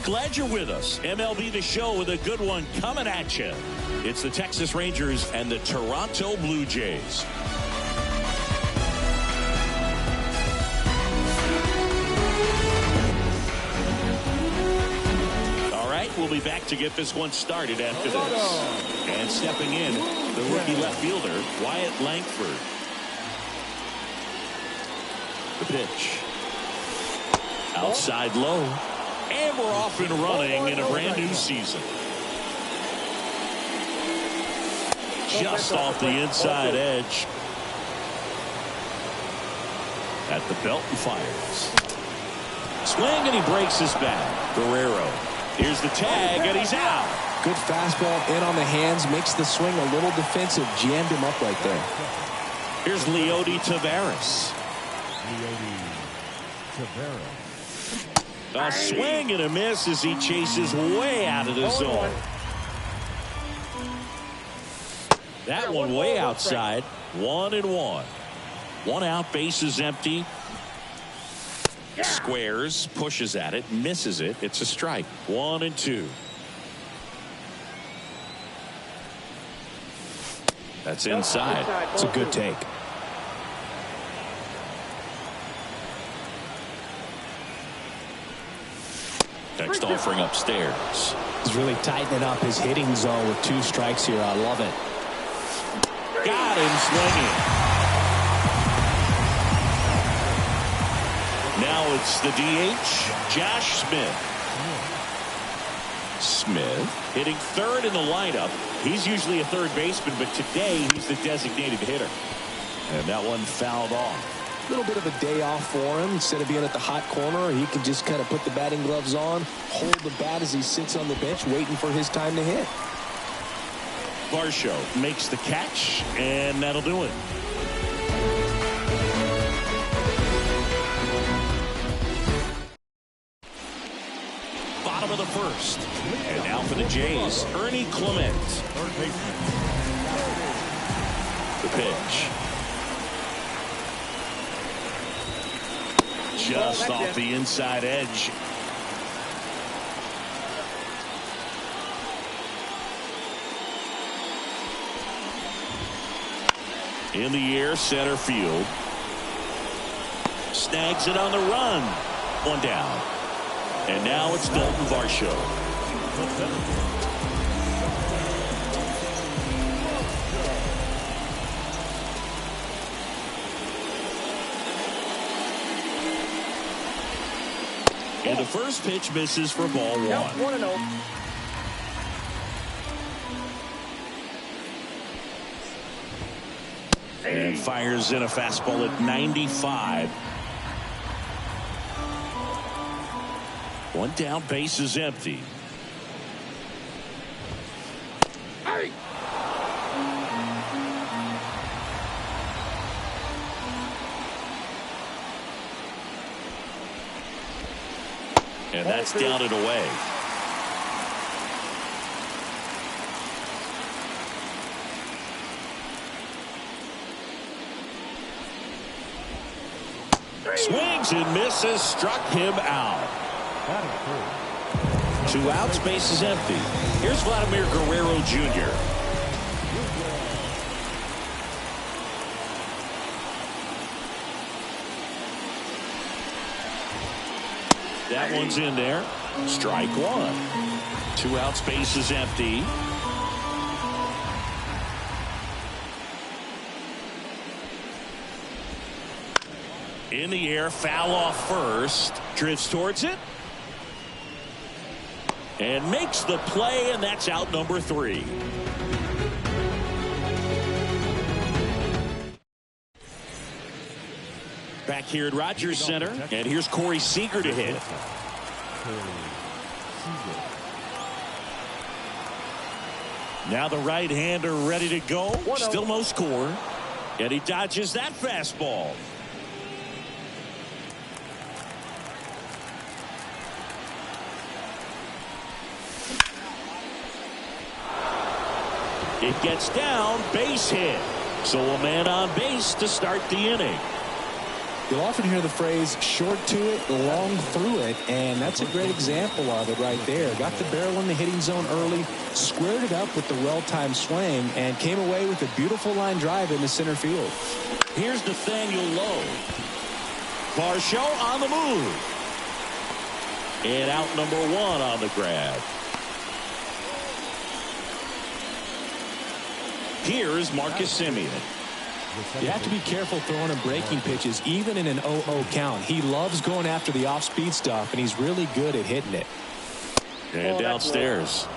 Glad you're with us. MLB The Show with a good one coming at you. It's the Texas Rangers and the Toronto Blue Jays. All right, we'll be back to get this one started after this. And stepping in, the rookie left fielder, Wyatt Langford. The pitch. Outside low. And we're off and running in a brand new season. Just off the inside edge. At the belt and fires. Swing and he breaks his bat. Guerrero. Here's the tag and he's out. Good fastball in on the hands. Makes the swing a little defensive. Jammed him up right there. Here's Leody Taveras. A swing and a miss as he chases way out of the zone. That one way outside. 1-1. One out, base is empty. Squares, pushes at it, misses it. It's a strike. 1-2. That's inside. It's a good take. Next offering upstairs. He's really tightening up his hitting zone with 2 strikes here. I love it. Got him swinging. Now it's the DH, Josh Smith. Smith hitting third in the lineup. He's usually a third baseman, but today he's the designated hitter. And that one fouled off. A little bit of a day off for him. Instead of being at the hot corner, he can just kind of put the batting gloves on, hold the bat as he sits on the bench waiting for his time to hit. Varsho makes the catch, and that'll do it. Bottom of the first. And now for the Jays, Ernie Clement. The pitch. Just off the inside edge. In the air, center field. Snags it on the run. One down. And now it's Dalton Varsho. And the first pitch misses for ball 1. And fires in a fastball at 95. One down, base is empty. Hey. And that's down and away. Swings and misses, struck him out. 2 outs, base is empty. Here's Vladimir Guerrero Jr. That one's in there. Strike 1. 2 outs, base is empty. In the air, foul off first. Drifts towards it. And makes the play, and that's out number 3. Back here at Rogers Center, and here's Corey Seager to hit. Now the right-hander ready to go. Still no score. And he dodges that fastball. It gets down, base hit. So a man on base to start the inning. You'll often hear the phrase short to it, long through it, and that's a great example of it right there. Got the barrel in the hitting zone early, squared it up with the well-timed swing, and came away with a beautiful line drive into center field. Here's Nathaniel Lowe. Varsho on the move. And out number one on the grab. Here's Marcus Semien. You have to be careful throwing him breaking pitches, even in an 0-0 count. He loves going after the off-speed stuff, and he's really good at hitting it. And downstairs.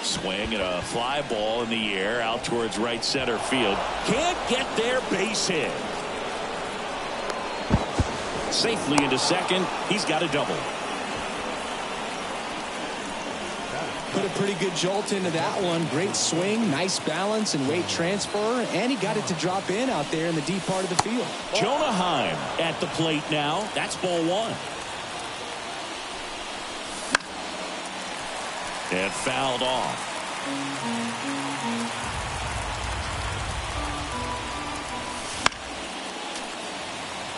Swing and a fly ball in the air out towards right center field. Can't get there, base hit. Safely into second. He's got a double. Put a pretty good jolt into that one. Great swing, nice balance and weight transfer, and he got it to drop in out there in the deep part of the field. Jonah Heim at the plate now. That's ball one. And fouled off.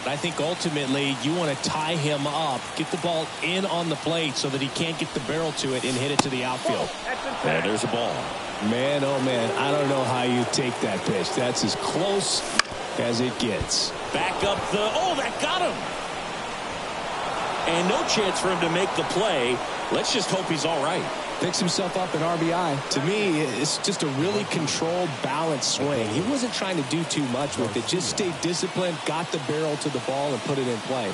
I think ultimately you want to tie him up, get the ball in on the plate so that he can't get the barrel to it and hit it to the outfield. And there's a ball. Man, oh man, I don't know how you take that pitch. That's as close as it gets. Back up the, oh, that got him. And no chance for him to make the play. Let's just hope he's all right. Picks himself up an RBI. To me, it's just a really controlled, balanced swing. He wasn't trying to do too much with it. Just stayed disciplined, got the barrel to the ball, and put it in play.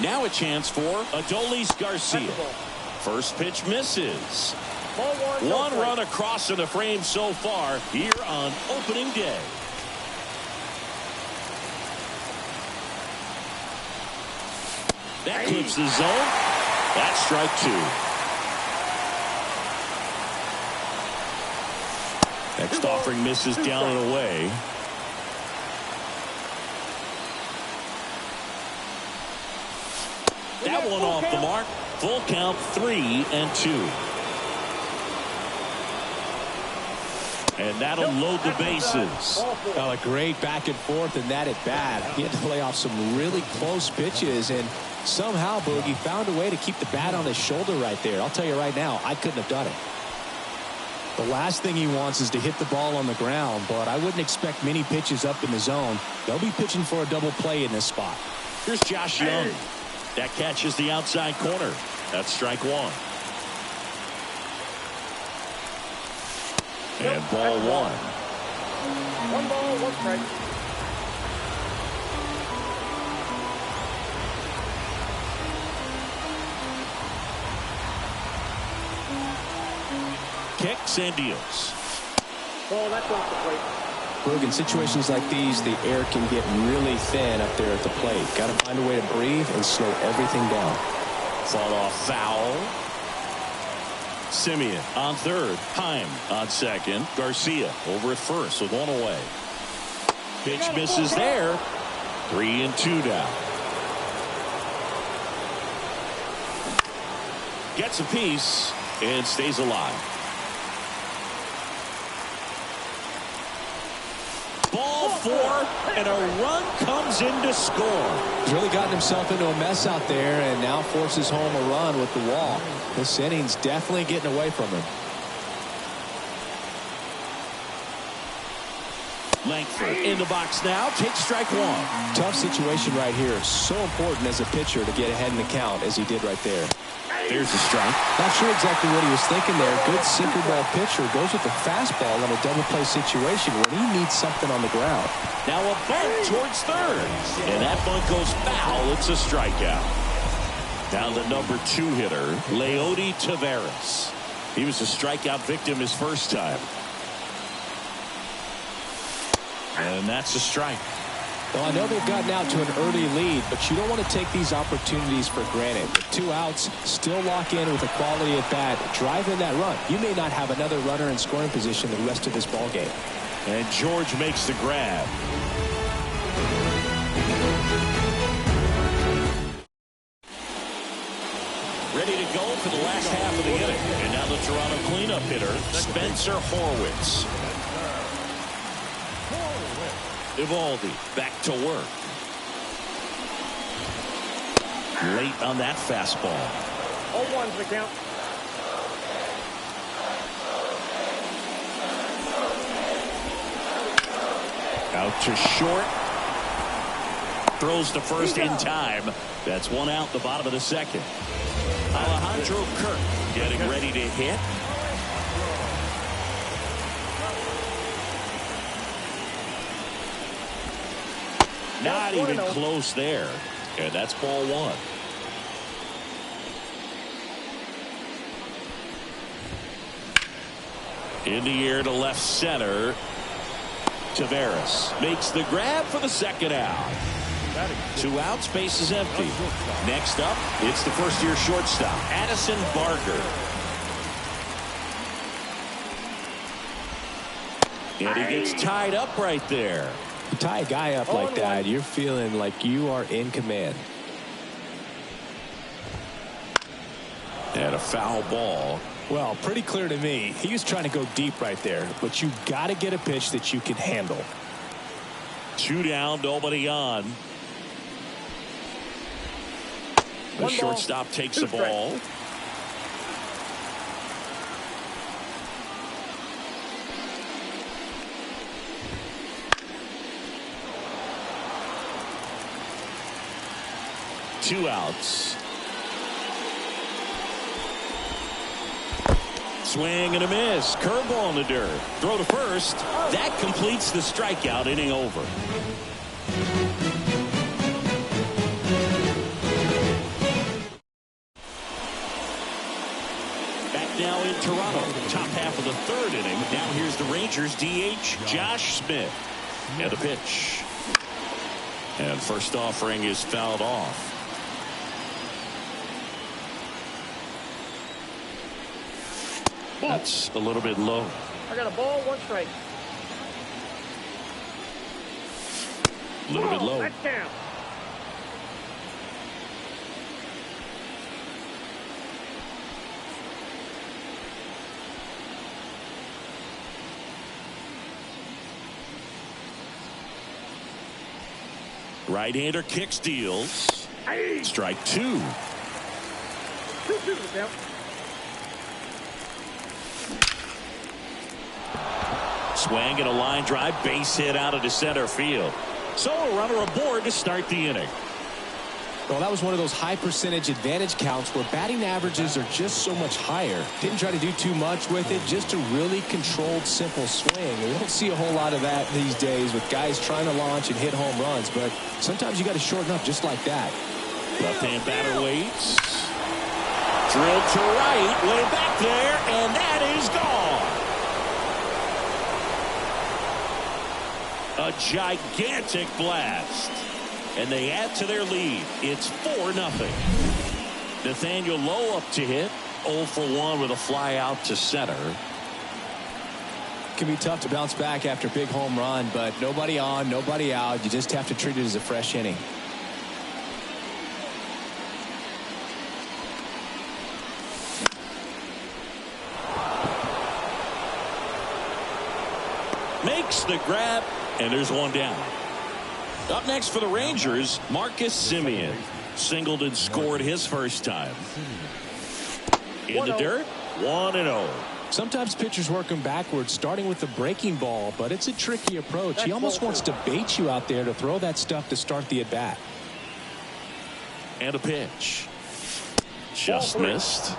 Now a chance for Adolis Garcia. First pitch misses. One run across in the frame so far here on opening day. That clips the zone. That's strike two. Next offering misses down and away. That one off the mark. Full count, 3-2. And that'll load the bases. Well, a great back and forth in that at bat. He had to lay off some really close pitches, and somehow Boogie found a way to keep the bat on his shoulder right there. I'll tell you right now, I couldn't have done it. The last thing he wants is to hit the ball on the ground, but I wouldn't expect many pitches up in the zone. They'll be pitching for a double play in this spot. Here's Josh Young. That catches the outside corner. That's strike one. And ball one. One ball, one strike. Kicks and deals. Ball, that's off the plate. Look, in situations like these, the air can get really thin up there at the plate. Got to find a way to breathe and slow everything down. Fall off foul. Semien on third. Heim on second. Garcia over at first with one away. Pitch misses there. 3-2 down. Gets a piece and stays alive. Ball four, and a run comes in to score. He's really gotten himself into a mess out there and now forces home a run with the walk. This inning's definitely getting away from him. Langford in the box now. Takes strike one. Tough situation right here. So important as a pitcher to get ahead in the count as he did right there. There's a strike. Not sure exactly what he was thinking there. Good sinker ball pitcher goes with the fastball in a double play situation when he needs something on the ground. Now a bunt towards third. And that bunt goes foul. It's a strikeout. Now the number 2 hitter, Leody Taveras. He was a strikeout victim his first time. And that's a strike. Well, I know they've gotten out to an early lead, but you don't want to take these opportunities for granted. With 2 outs, still lock in with a quality at bat, drive in that run. You may not have another runner in scoring position the rest of this ball game. And George makes the grab. ready to go for the last half of the inning. And now the Toronto cleanup hitter, Spencer Horwitz. Eovaldi back to work. Late on that fastball. 0-1's the count. Out to short. Throws to first in time. That's one out the bottom of the second. Alejandro Kirk getting ready to hit. Not even close there. And that's ball one. In the air to left center. Taveras makes the grab for the second out. 2 outs, base is empty. Next up, it's the first-year shortstop, Addison Barger. And he gets tied up right there. You tie a guy up like that, you're feeling like you are in command. And a foul ball. Well, pretty clear to me. He was trying to go deep right there, but you got to get a pitch that you can handle. 2 down, nobody on. The shortstop takes the ball. Two outs. Swing and a miss. Curveball in the dirt. Throw to first. That completes the strikeout. Inning over. Back now in Toronto. Top half of the third inning. Now here's the Rangers DH, Josh Smith. And a pitch. And first offering is fouled off. That's a little bit low. I got a ball, 1 strike. A little bit low. That's down. Right-hander kicks, deals. Strike 2. 2-2 the count. Swing and a line drive, base hit out into center field. So a runner aboard to start the inning. Well, that was one of those high percentage advantage counts where batting averages are just so much higher. Didn't try to do too much with it, just a really controlled, simple swing. We don't see a whole lot of that these days with guys trying to launch and hit home runs, but sometimes you got to shorten up just like that. Left-hand batter waits. Drilled to right, way back there, and that is gone. A gigantic blast. And they add to their lead. It's 4-0. Nathaniel Lowe up to hit. 0 for 1 with a fly out to center. It can be tough to bounce back after a big home run, but nobody on, nobody out. You just have to treat it as a fresh inning. Makes the grab, and there's one down. Up next for the Rangers, Marcus Semien. Singled and scored his first time. In the dirt, 1-0. Sometimes pitchers work him backwards, starting with the breaking ball, but it's a tricky approach. He almost wants to bait you out there to throw that stuff to start the at-bat. And a pitch. Just missed.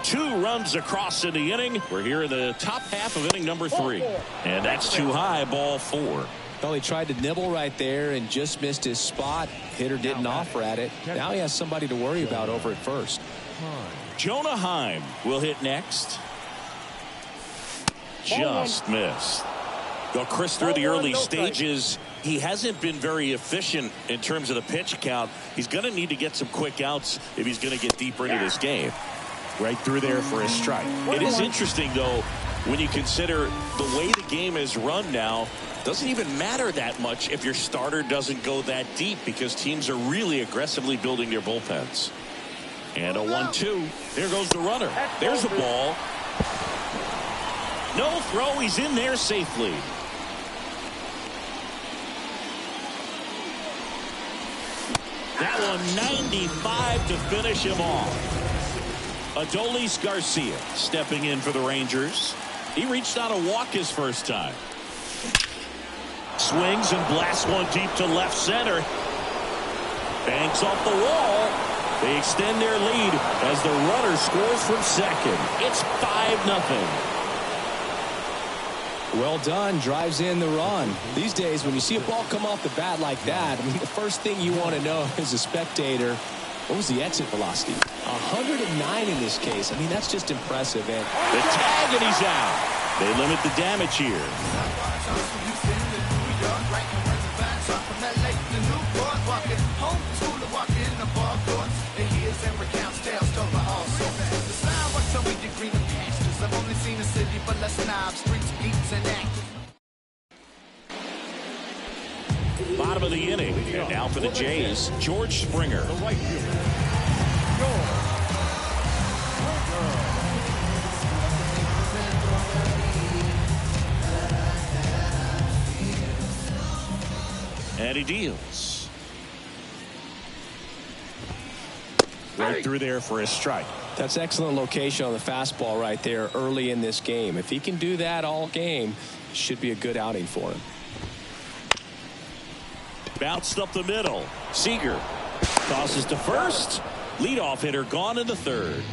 2 runs across in the inning. We're here in the top half of inning number 3. And that's too high, ball 4. Well, he tried to nibble right there and just missed his spot. Hitter didn't offer at it. Now he has somebody to worry about over at first. Jonah Heim will hit next. Just missed. Well, Chris, through the early stages, he hasn't been very efficient in terms of the pitch count. He's going to need to get some quick outs if he's going to get deeper into this game. Right through there for a strike. It is interesting, though, when you consider the way the game is run now. Doesn't even matter that much if your starter doesn't go that deep because teams are really aggressively building their bullpens. And a 1-2. There goes the runner. There's the ball. No throw. He's in there safely. That one 95 to finish him off. Adolis Garcia stepping in for the Rangers. He reached out a walk his first time. Swings and blasts one deep to left center. Banks off the wall. They extend their lead as the runner scores from second. It's 5-0. Well done. Drives in the run. These days, when you see a ball come off the bat like that, I mean, the first thing you want to know as a spectator, what was the exit velocity? 109 in this case. I mean, that's just impressive. And the tag, and he's out. They limit the damage here. Bottom of the inning, and now for the Jays, George Springer. And he deals. Right through there for a strike. That's excellent location on the fastball right there early in this game. If he can do that all game, it should be a good outing for him. Bounced up the middle. Seager tosses to first. Leadoff hitter gone in the third.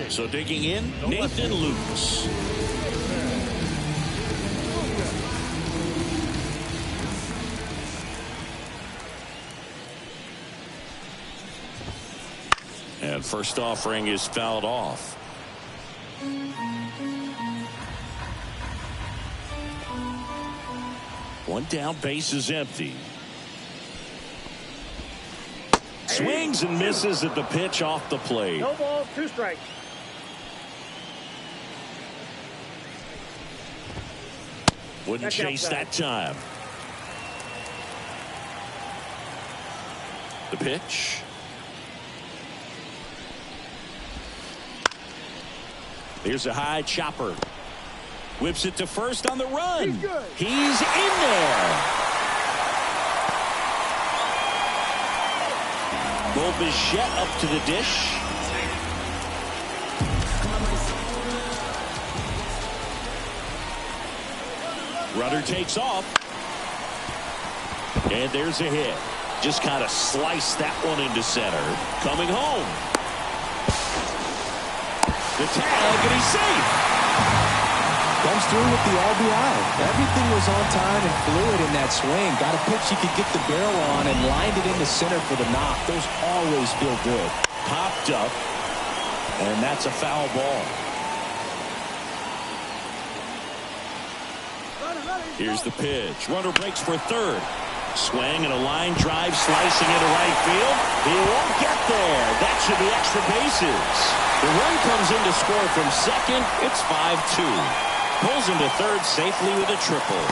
So digging in, Nathan Lukes. And first offering is fouled off. One down, base is empty. Swings and misses at the pitch off the plate. No balls, 2 strikes. Wouldn't chase that time. The pitch. Here's a high chopper. Whips it to first on the run. He's in there. Bo Bichette up to the dish. Runner takes off. And there's a hit. Just kind of sliced that one into center. Coming home. The tag, and he's safe. Comes through with the RBI. Everything was on time and fluid in that swing. Got a pitch he could get the barrel on and lined it into center for the knock. Those always feel good. Popped up, and that's a foul ball. Here's the pitch. Runner breaks for third. Swing and a line drive slicing into right field. He won't get there. That should be extra bases. The run comes in to score from second. It's 5-2. Pulls him to third safely with a triple.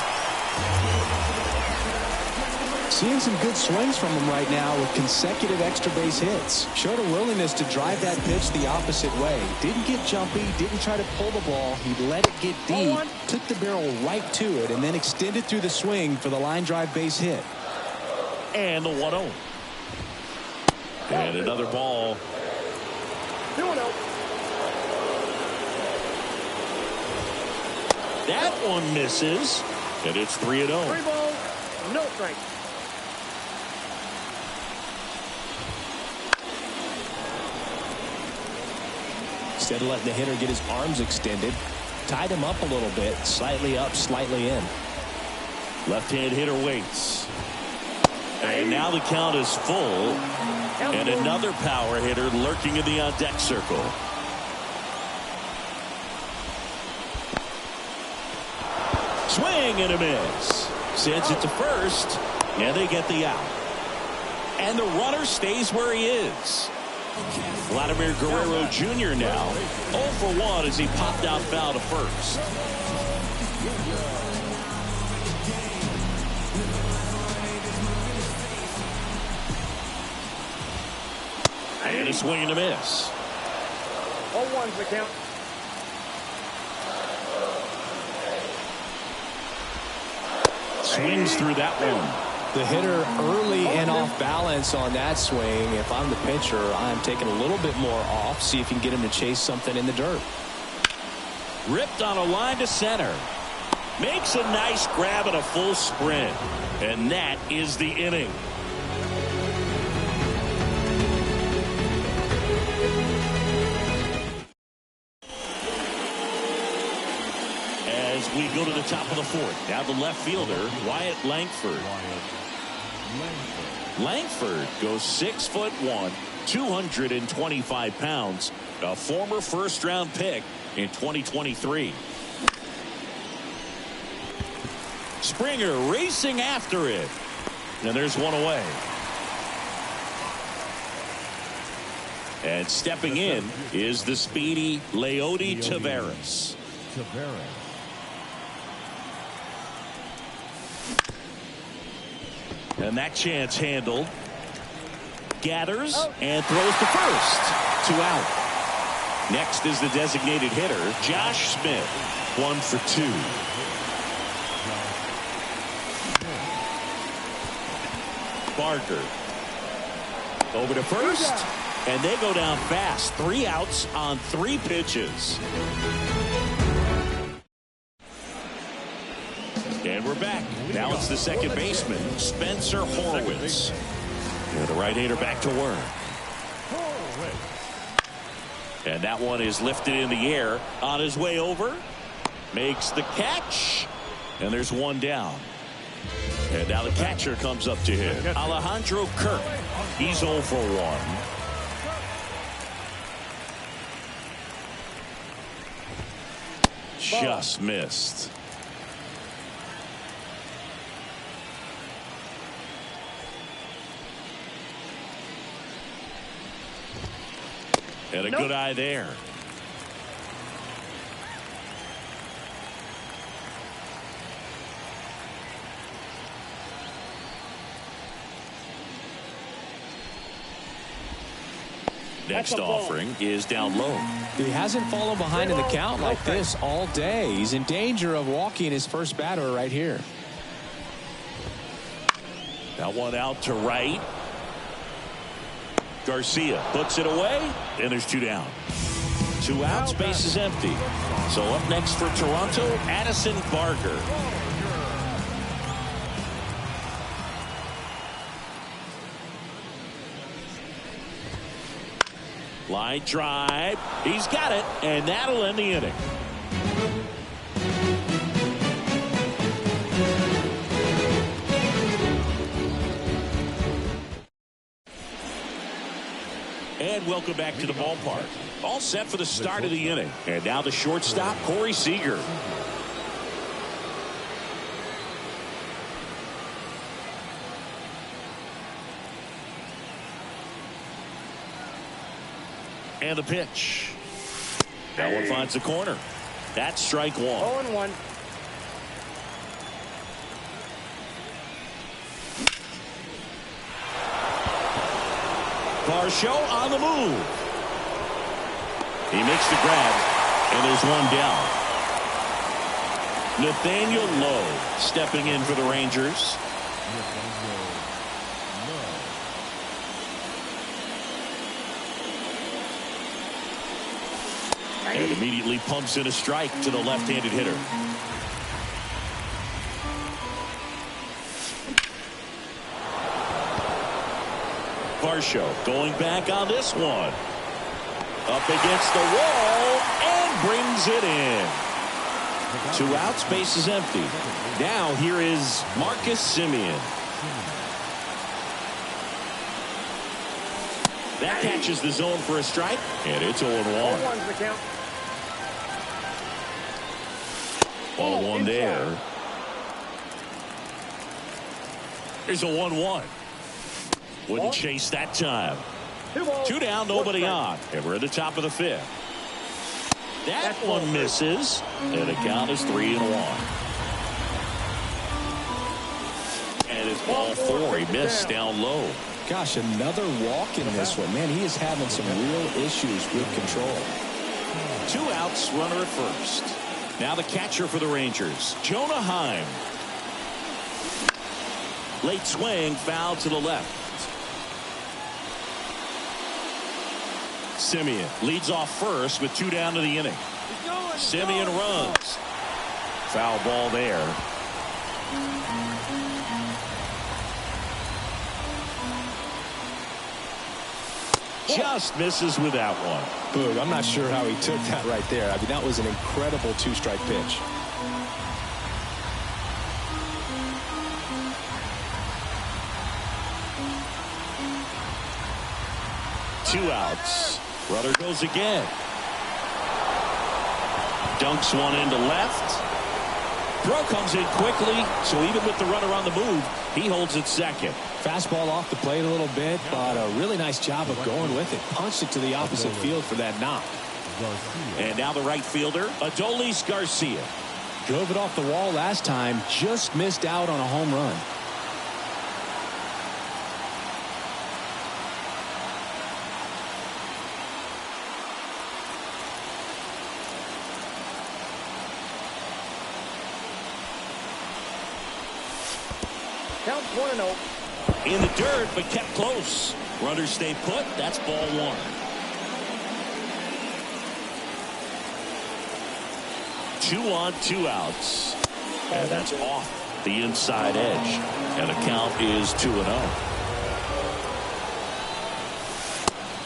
Seeing some good swings from him right now with consecutive extra base hits. Showed a willingness to drive that pitch the opposite way. Didn't get jumpy, didn't try to pull the ball. He let it get deep, took the barrel right to it, and then extended through the swing for the line drive base hit. And the 1-0. And another ball. 2-0. That one misses, and it's 3-0. 3 balls, no strikes. Instead of letting the hitter get his arms extended, tied him up a little bit, slightly up, slightly in. Left-hand hitter waits. And now the count is full. And another power hitter lurking in the on-deck circle. Swing and a miss. Sends it to first. And they get the out. And the runner stays where he is. Vladimir Guerrero Jr. now 0 for 1 as he popped out foul to first. And a swing and a miss. 0-1's the count. Swings through that one. The hitter early and off balance on that swing. If I'm the pitcher, I'm taking a little bit more off. See if you can get him to chase something in the dirt. Ripped on a line to center. Makes a nice grab and a full sprint. And that is the inning. As we go to the top of the fourth. Now the left fielder, Wyatt Langford. Langford goes 6'1", 225 pounds. A former first-round pick in 2023. Springer racing after it. And there's one away. And stepping in is the speedy Leody Taveras. And that chance handled. Gathers and throws to first. 2 out. Next is the designated hitter, Josh Smith. 1 for 2. Barker over to first, and they go down fast. 3 outs on 3 pitches. And we're back. Now it's the second baseman, Spencer Horwitz. And the right-hander back to work. And that one is lifted in the air on his way over. Makes the catch. And there's 1 down. And now the catcher comes up to him, Alejandro Kirk. He's 0 for 1. Just missed. And a good eye there. Next offering is down low. He hasn't fallen behind in the count like this all day. He's in danger of walking his first batter right here. That one out to right. Garcia puts it away, and there's 2 down. 2 out, space is empty. So up next for Toronto, Addison Barker. Line drive. He's got it, and that'll end the inning. And welcome back to the ballpark. All set for the start of the inning. And now the shortstop, Corey Seager. And the pitch. That one finds the corner. That's strike 1. 0-1. Varsho on the move. He makes the grab, and there's 1 down. Nathaniel Lowe stepping in for the Rangers. And immediately pumps in a strike to the left-handed hitter. Varsho going back on this one. Up against the wall and brings it in. 2 outs, base is empty. Now here is Marcus Semien. That catches the zone for a strike, and it's 0-1. 0-1's the count. 0-1 there. Here's a 1-1. Wouldn't chase that time. 2 down, nobody on. And we're at the top of the 5th. That one misses. And the count is 3-1. And his Ball four. He missed down low. Gosh, another walk in this one. Man, he is having some real issues with control. 2 outs, runner at first. Now the catcher for the Rangers, Jonah Heim. Late swing, foul to the left. Simeon leads off first with 2 down to the inning. Simeon runs. Foul ball there. Just misses with that one. Boog, I'm not sure how he took that right there. I mean, that was an incredible 2-strike pitch. Two outs. Runner goes again. Dunks one into left. Throw comes in quickly, so even with the runner on the move, he holds it second. Fastball off the plate a little bit, but a really nice job of going with it. Punched it to the opposite field for that knock. And now the right fielder, Adolis Garcia. Drove it off the wall last time, just missed out on a home run. Count 1-0. In the dirt, but kept close. Runners stay put. That's ball one. Two on, 2 outs. And that's off the inside edge. And the count is 2-0.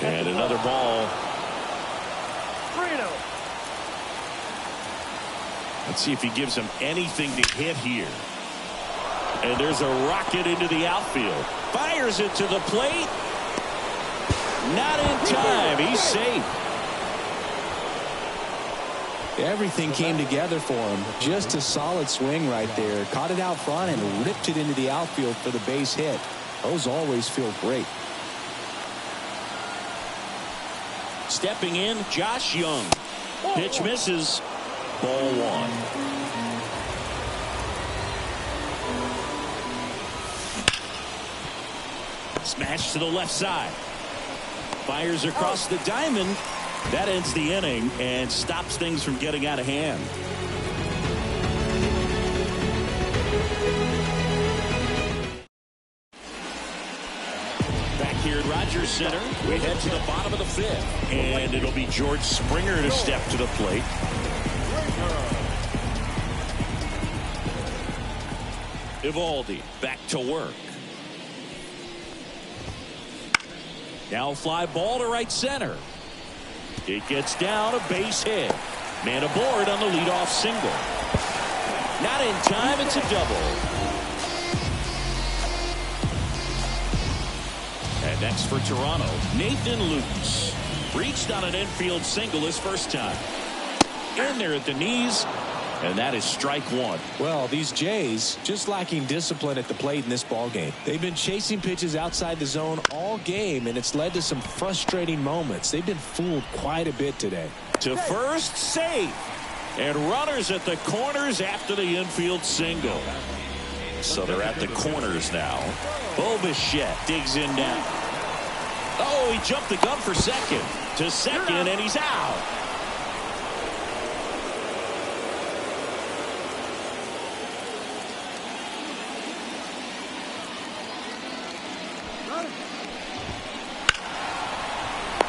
And another ball. 3-0. Let's see if he gives him anything to hit here. And there's a rocket into the outfield. Fires it to the plate. Not in time. He's safe. Everything came together for him. Just a solid swing right there. Caught it out front and ripped it into the outfield for the base hit. Those always feel great. Stepping in, Josh Young. Pitch misses. Ball one. Smash to the left side. Fires across the diamond. That ends the inning and stops things from getting out of hand. Back here at Rogers Center, we head to the bottom of the 5th. And it'll be George Springer to step to the plate. Eovaldi back to work. Now fly ball to right center. It gets down, a base hit. Man aboard on the leadoff single. Not in time, it's a double. And next for Toronto, Nathan Lukes. Reached on an infield single his first time. In there at the knees. And that is strike one. Well, these Jays just lacking discipline at the plate in this ball game. They've been chasing pitches outside the zone all game, and it's led to some frustrating moments. They've been fooled quite a bit today. To first, safe. And runners at the corners after the infield single. So they're at the corners now. Bo Bichette digs in now. Oh, he jumped the gun for second. To second, and he's out.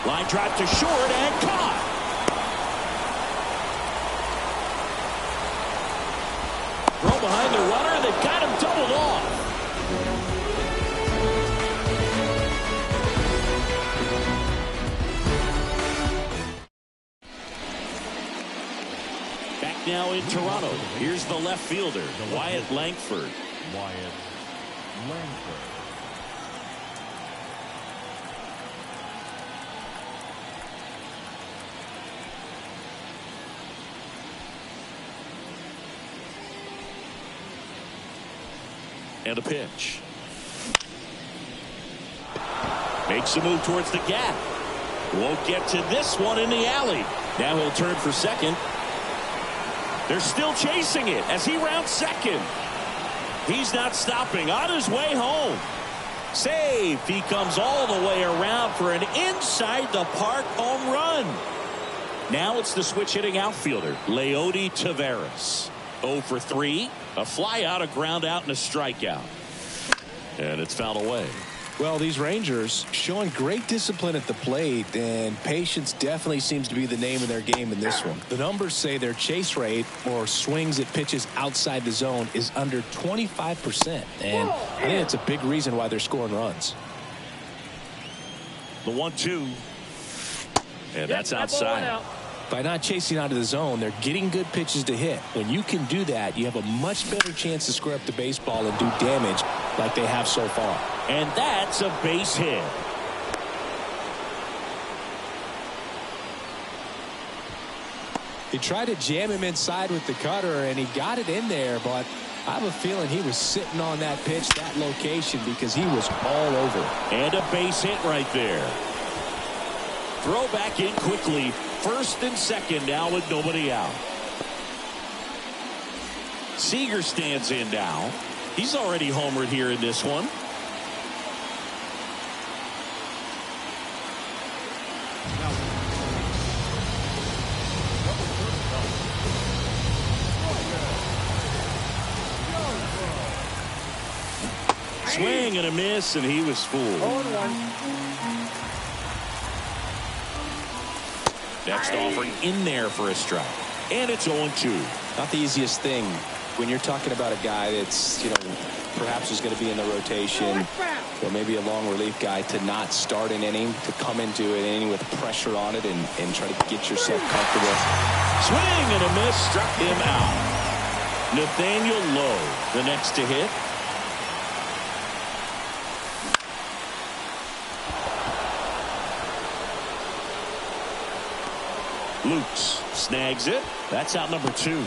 Line drive to short and caught. Throw behind the runner. They've got him doubled off. Back now in Toronto. Here's the left fielder, Wyatt Langford. And a pitch. Makes a move towards the gap. Won't get to this one in the alley. Now he'll turn for second. They're still chasing it as he rounds second. He's not stopping. On his way home. Saved. He comes all the way around for an inside the park home run. Now it's the switch hitting outfielder, Leody Taveras. 0 for 3. A fly out, a ground out, and a strikeout. And it's fouled away. Well, these Rangers showing great discipline at the plate, and patience definitely seems to be the name of their game in this one. The numbers say their chase rate or swings at pitches outside the zone is under 25%, and I think it's a big reason why they're scoring runs. The 1-2, and that's outside. By not chasing out of the zone, they're getting good pitches to hit. When you can do that, you have a much better chance to square up the baseball and do damage like they have so far. And that's a base hit. He tried to jam him inside with the cutter, and he got it in there, but I have a feeling he was sitting on that pitch, that location, because he was all over. And a base hit right there. Throw back in quickly. First and second now with nobody out. Seager stands in now. He's already homered here in this one. Swing and a miss, and he was fooled. 0-1. Next offering in there for a strike. And it's 0-2. Not the easiest thing when you're talking about a guy that's, perhaps is going to be in the rotation, or maybe a long relief guy, to not start an inning, to come into an inning with pressure on it and try to get yourself comfortable. Swing and a miss, struck him out. Nathaniel Lowe, the next to hit. Lukes snags it. That's out number 2.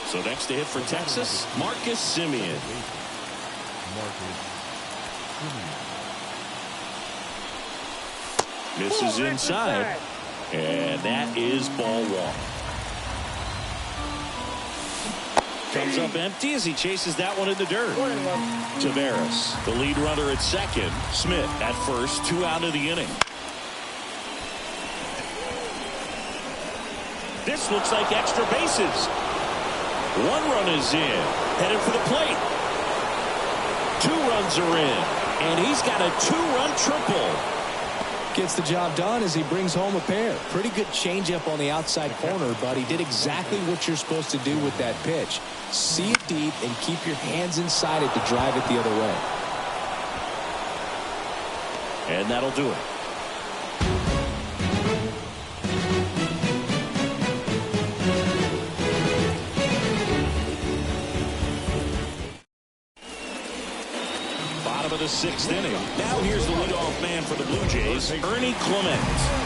So next to hit for Texas, Marcus Semien. Misses inside. And that is ball 1. Comes up empty as he chases that one in the dirt. Taveras, the lead runner at second. Smith at first, 2 out of the inning. This looks like extra bases. 1 run is in, headed for the plate. 2 runs are in, and he's got a 2-run triple. Gets the job done as he brings home a pair. Pretty good changeup on the outside corner, but he did exactly what you're supposed to do with that pitch. See it deep and keep your hands inside it to drive it the other way. And that'll do it. Bottom of the 6th inning. Now here's the leadoff man for the Blue Jays, Ernie Clement.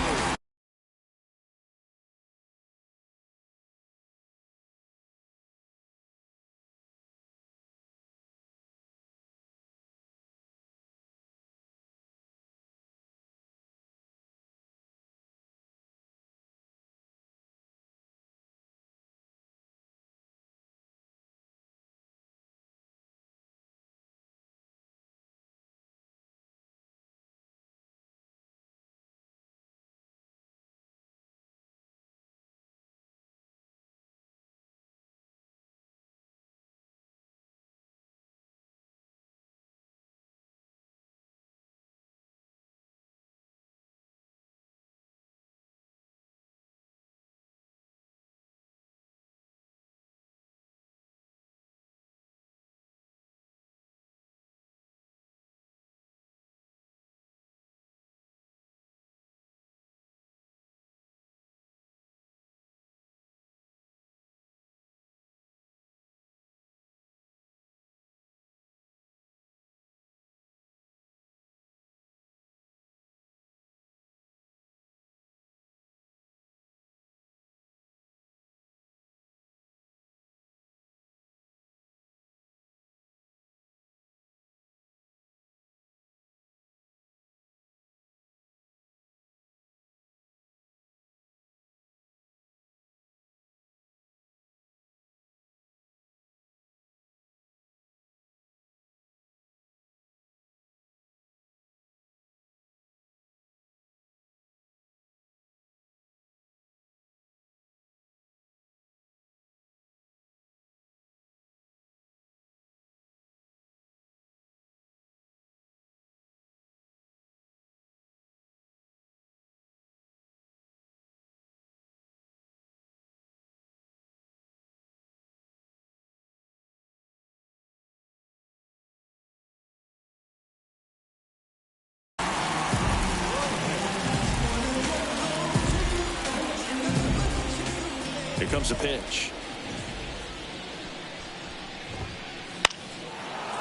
comes a pitch.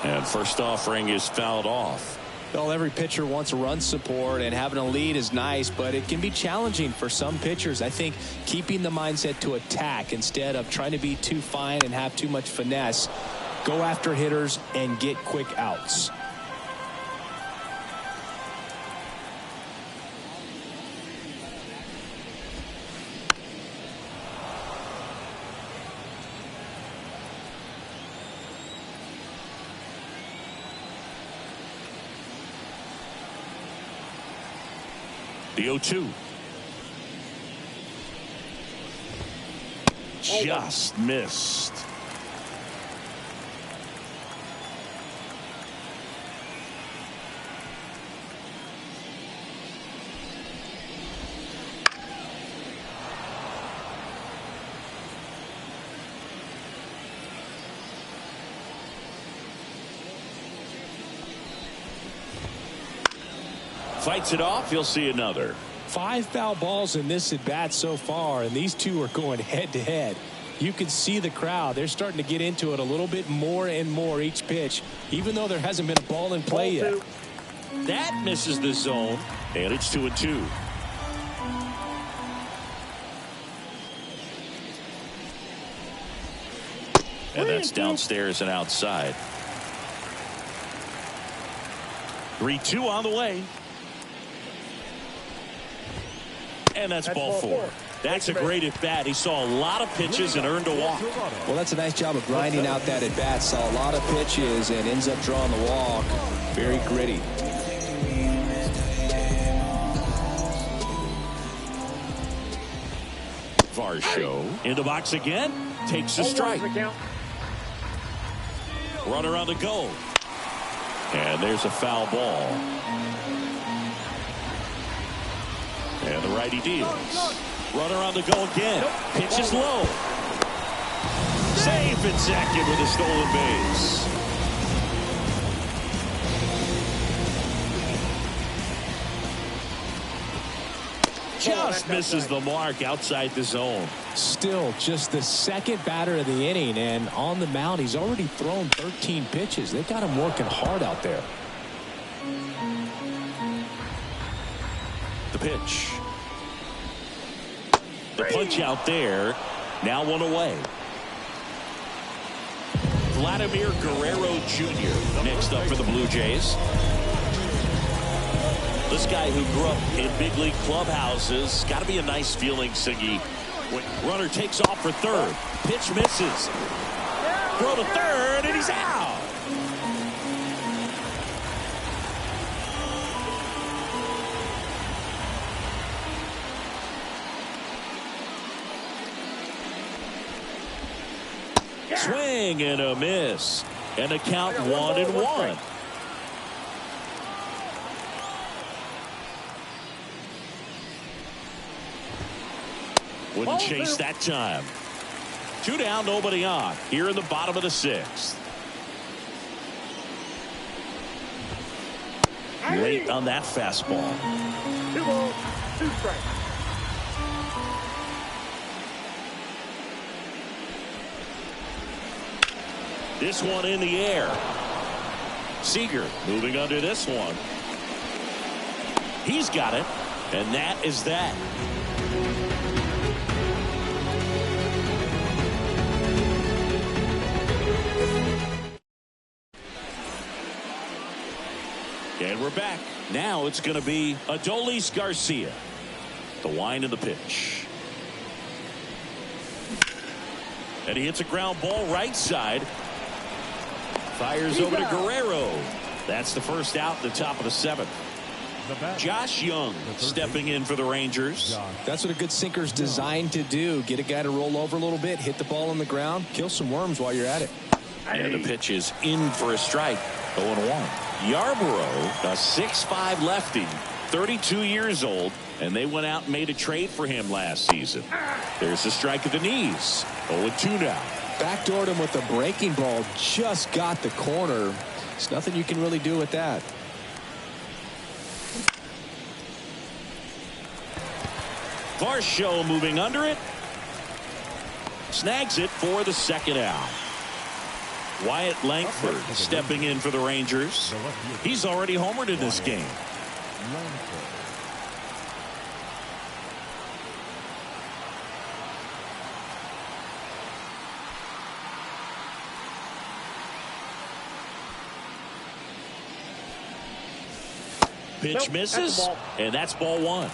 And first offering is fouled off. Well, every pitcher wants run support, and having a lead is nice, but it can be challenging for some pitchers. I think keeping the mindset to attack instead of trying to be too fine and have too much finesse. Go after hitters and get quick outs. The 0-2. Just missed. Fights it off. You'll see another. 5 foul balls in this at bat so far, and these two are going head to head. You can see the crowd. They're starting to get into it a little bit more and more each pitch, even though there hasn't been a ball in play yet. That misses the zone, and it's 2-2. And that's downstairs and outside. 3-2 on the way. And that's ball 4. That's a great at-bat. He saw a lot of pitches and earned a walk. Well, that's a nice job of grinding out that at-bat. Saw a lot of pitches and ends up drawing the walk. Very gritty. Varsho in the box again. Takes a strike. Runner on the go. And there's a foul ball. And the righty deals. Runner on the go again. Pitch is low. Safe at second with a stolen base. Just misses the mark outside the zone. Still just the second batter of the inning, and on the mound he's already thrown 13 pitches. They've got him working hard out there. The pitch. The punch out there. Now 1 away. Vladimir Guerrero Jr. next up for the Blue Jays. This guy who grew up in big league clubhouses. Got to be a nice feeling, Siggy. When runner takes off for third. Pitch misses. Throw to third, and he's out. Swing and a miss. And a count 1-1. Wouldn't chase that time. 2 down, nobody on. Here in the bottom of the 6th. Late on that fastball. 2 balls, 2 strikes. This one in the air. Seager moving under this one. He's got it. And that is that. And we're back. Now it's going to be Adolis Garcia. The wind of the pitch. And he hits a ground ball right side. Fires over to Guerrero. That's the first out at the top of the 7th. Josh Young stepping in for the Rangers. That's what a good sinker's designed to do. Get a guy to roll over a little bit, hit the ball on the ground, kill some worms while you're at it. And the pitch is in for a strike. 0-1. Yarborough, a 6'5" lefty, 32 years old, and they went out and made a trade for him last season. There's a strike at the knees. 0-2 now. Backdoored him with a breaking ball, just got the corner. There's nothing you can really do with that. Varsho moving under it. snags it for the second out. Wyatt Langford stepping in for the Rangers. He's already homered in this game. Pitch misses, and that's ball one.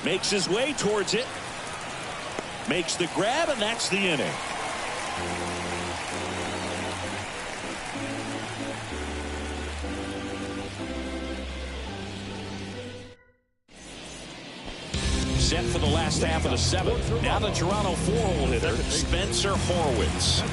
Makes his way towards it. Makes the grab, and that's the inning. Set for the last half of the seventh. Now the Toronto four-hole hitter, Spencer Horwitz.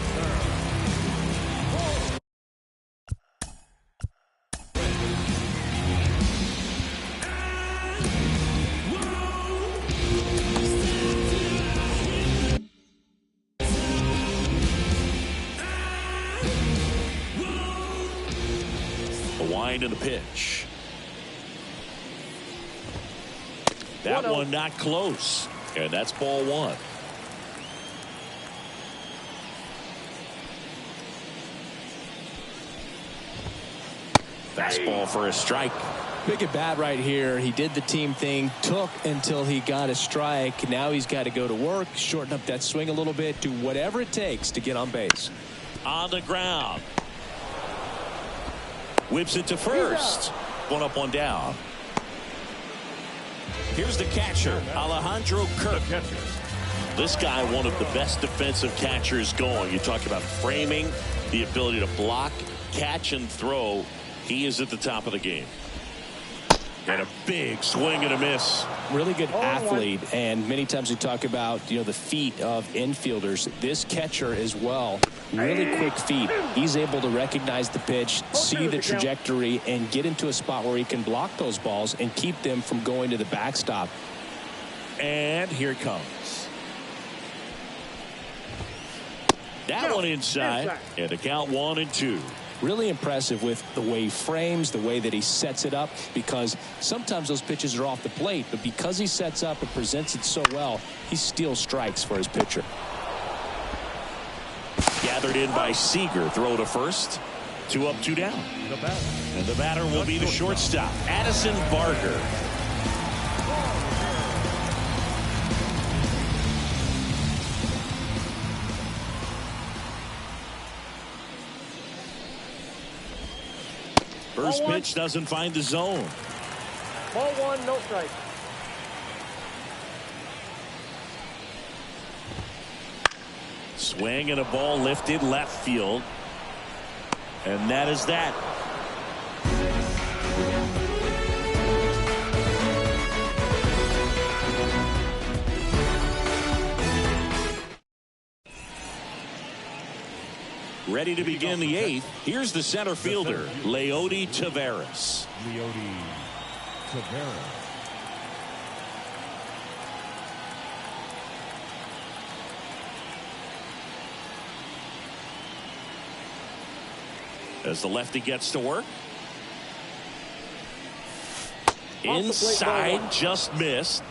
The wind and the pitch. That one not close, and that's ball one. Fastball for a strike. Big at bat right here. He did the team thing, took until he got a strike. Now he's got to go to work, shorten up that swing a little bit, do whatever it takes to get on base. On the ground. Whips it to first. One up, one down. Here's the catcher, Alejandro Kirk. This guy, one of the best defensive catchers going. You talk about framing, the ability to block, catch, and throw. He is at the top of the game. And a big swing and a miss. Really good athlete, and many times we talk about, the feet of infielders. This catcher as well, really quick feet. He's able to recognize the pitch, see the trajectory, and get into a spot where he can block those balls and keep them from going to the backstop. And here it comes. That one inside, and the count 1-2. Really impressive with the way he frames, the way that he sets it up, because sometimes those pitches are off the plate, but because he sets up and presents it so well, he steals strikes for his pitcher. Gathered in by Seager. Throw to first. 2 up, 2 down. And the batter will be the shortstop, Addison Barger. First pitch doesn't find the zone. Ball one, no strike. Swing and a ball lifted left field. And that is that. Ready to begin the eighth. Here's the center fielder, Leody Taveras. As the lefty gets to work. Inside, just missed.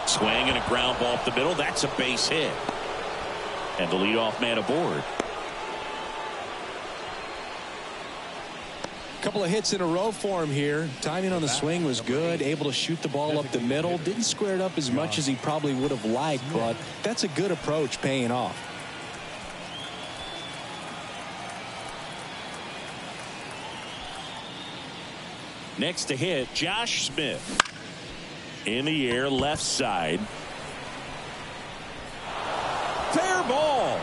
Swing and a ground ball up the middle. That's a base hit. And the leadoff man aboard. Couple of hits in a row for him here. Timing on the swing was good. Able to shoot the ball up the middle. Didn't square it up as much as he probably would have liked, but that's a good approach, paying off. Next to hit, Josh Smith. In the air, left side. Fair ball.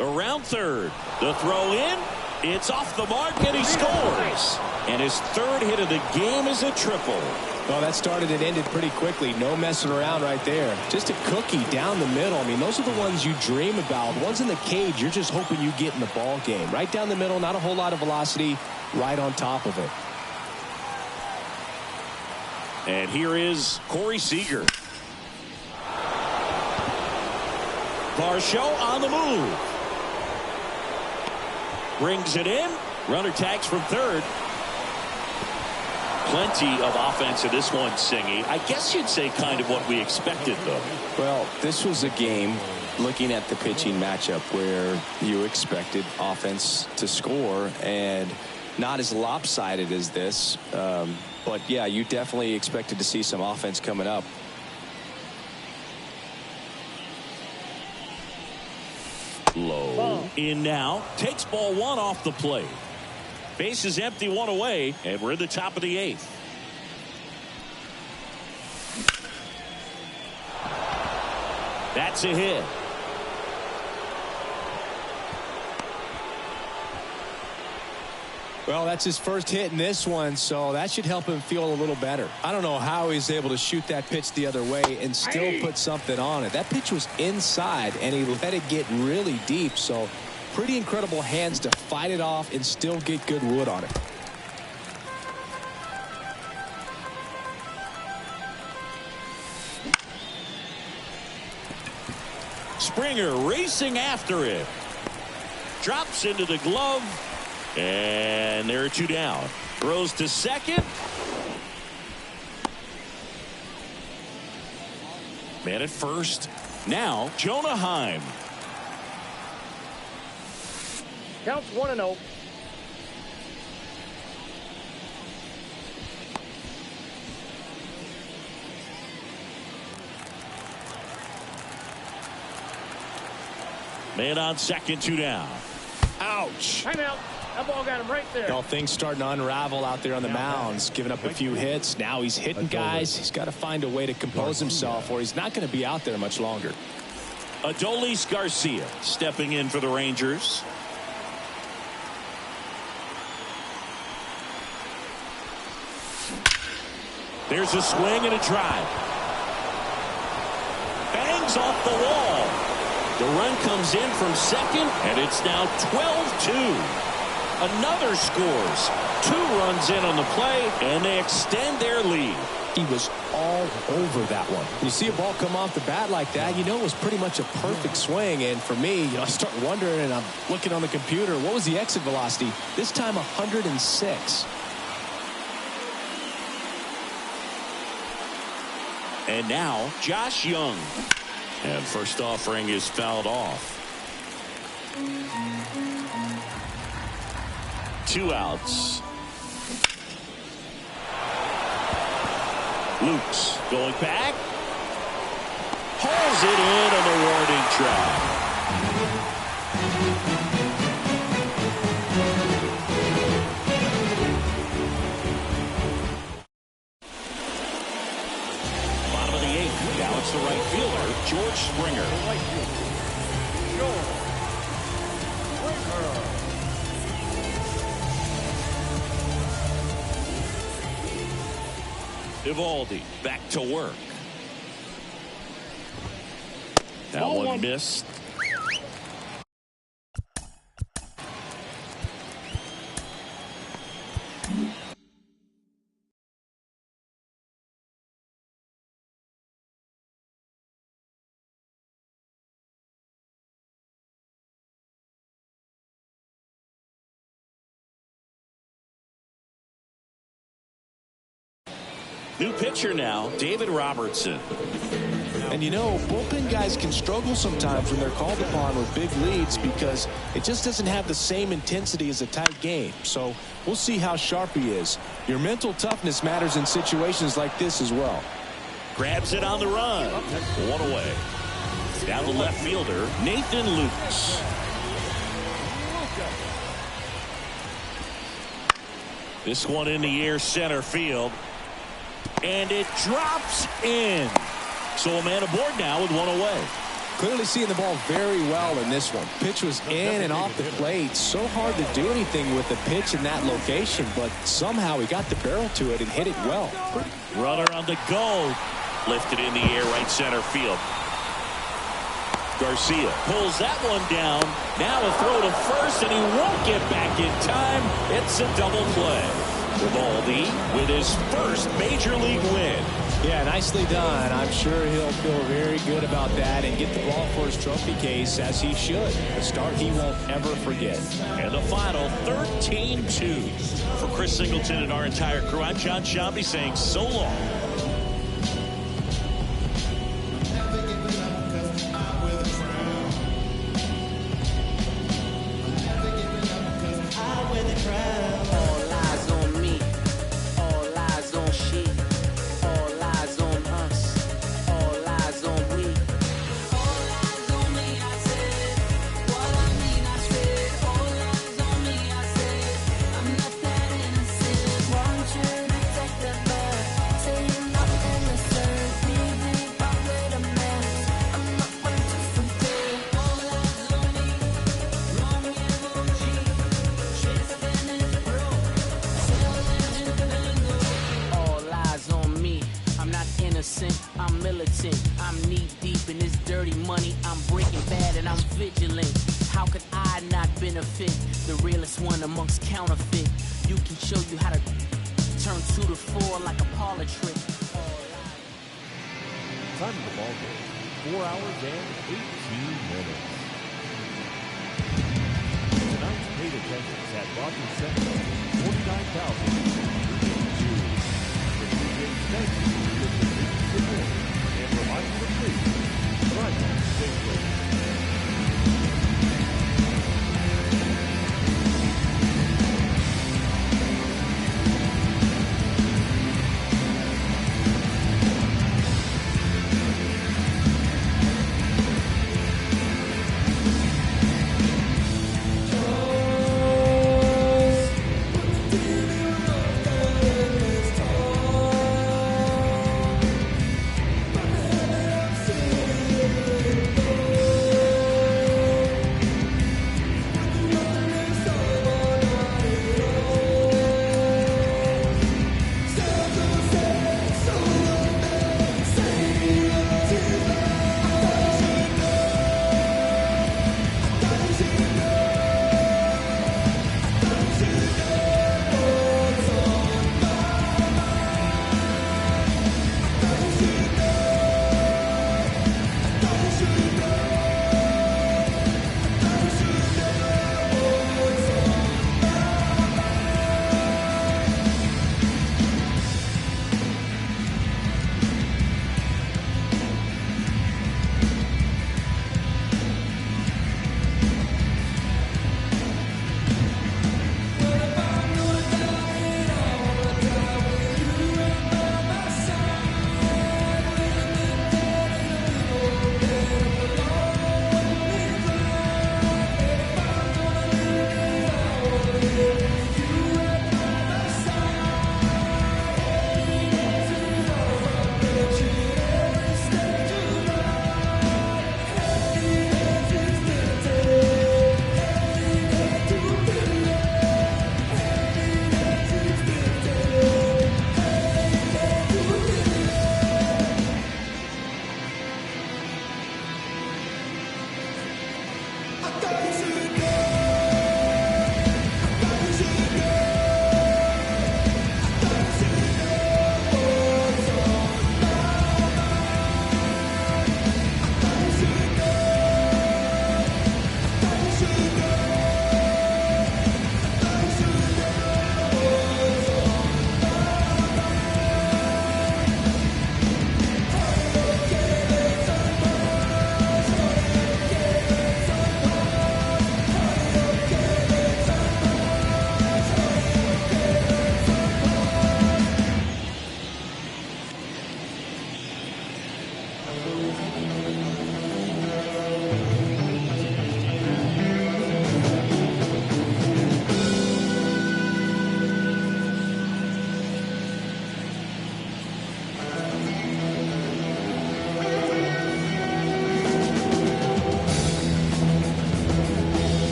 Around third. The throw in. It's off the mark, and he scores. And his third hit of the game is a triple. Well, that started and ended pretty quickly. No messing around right there. Just a cookie down the middle. I mean, those are the ones you dream about. The ones in the cage, you're just hoping you get in the ball game. Right down the middle, not a whole lot of velocity, right on top of it. And here is Corey Seager. Varsho on the move. Brings it in. Runner tags from third. Plenty of offense in this one, Singy. I guess you'd say kind of what we expected, though. Well, this was a game, looking at the pitching matchup, where you expected offense to score, and not as lopsided as this. But, yeah, you definitely expected to see some offense coming up. Low in now. Takes ball one off the plate. Base is empty, one away, and we're in the top of the eighth. That's a hit. Well, that's his first hit in this one, so that should help him feel a little better. I don't know how he's able to shoot that pitch the other way and still put something on it. That pitch was inside, and he let it get really deep, so pretty incredible hands to fight it off and still get good wood on it. Springer racing after it. Drops into the glove. And there are two down. Throws to second. Man at first. Now Jonah Heim. Counts 1-0. Man on second, two down. Ouch. Time out. That ball got him right there. Well, things starting to unravel out there on the mounds, giving up a few hits. Now he's hitting guys. He's got to find a way to compose himself, or he's not going to be out there much longer. Adolis Garcia stepping in for the Rangers. There's a swing and a drive. Bangs off the wall. The run comes in from second, and it's now 12-2. Another scores. 2 runs in on the play, and they extend their lead. He was all over that one. When you see a ball come off the bat like that, you know it was pretty much a perfect swing. And for me, I start wondering, and I'm looking on the computer, what was the exit velocity? This time 106. And now Josh Young. And first offering is fouled off. 2 outs. Lukes going back. Hauls it in on the warning track. Bottom of the 8th. Now it's the right fielder, George Springer. Eovaldi back to work. That one missed. New pitcher now, David Robertson. And you know, bullpen guys can struggle sometimes when they're called upon with big leads because it just doesn't have the same intensity as a tight game. So we'll see how sharp he is. Your mental toughness matters in situations like this as well. Grabs it on the run. 1 away. Down the left fielder, Nathan Lukes. This one in the air, center field. And it drops in. So a man aboard now with 1 away. Clearly seeing the ball very well in this one. Pitch was in and off the plate. So hard to do anything with the pitch in that location, but somehow he got the barrel to it and hit it well. Runner on the go. Lifted in the air, right center field. Garcia pulls that one down. Now a throw to first, and he won't get back in time. It's a double play. Eovaldi with his first major league win. Yeah, nicely done. I'm sure he'll feel very good about that and get the ball for his trophy case, as he should. A start he won't ever forget. And the final 13-2 for Chris Singleton and our entire crew. I'm John Shambi saying so long. I'm militant, I'm knee deep in this dirty money. I'm breaking bad and I'm vigilant. How could I not benefit? The realest one amongst counterfeit. You can show you how to turn 2 to 4 like a parlor trick. Time of the ball game, 4 hours and 18 minutes. Tonight's paid attendance at Rogers Center, 49,382. The DJ's thank you for your support and remind you to please drive on safely.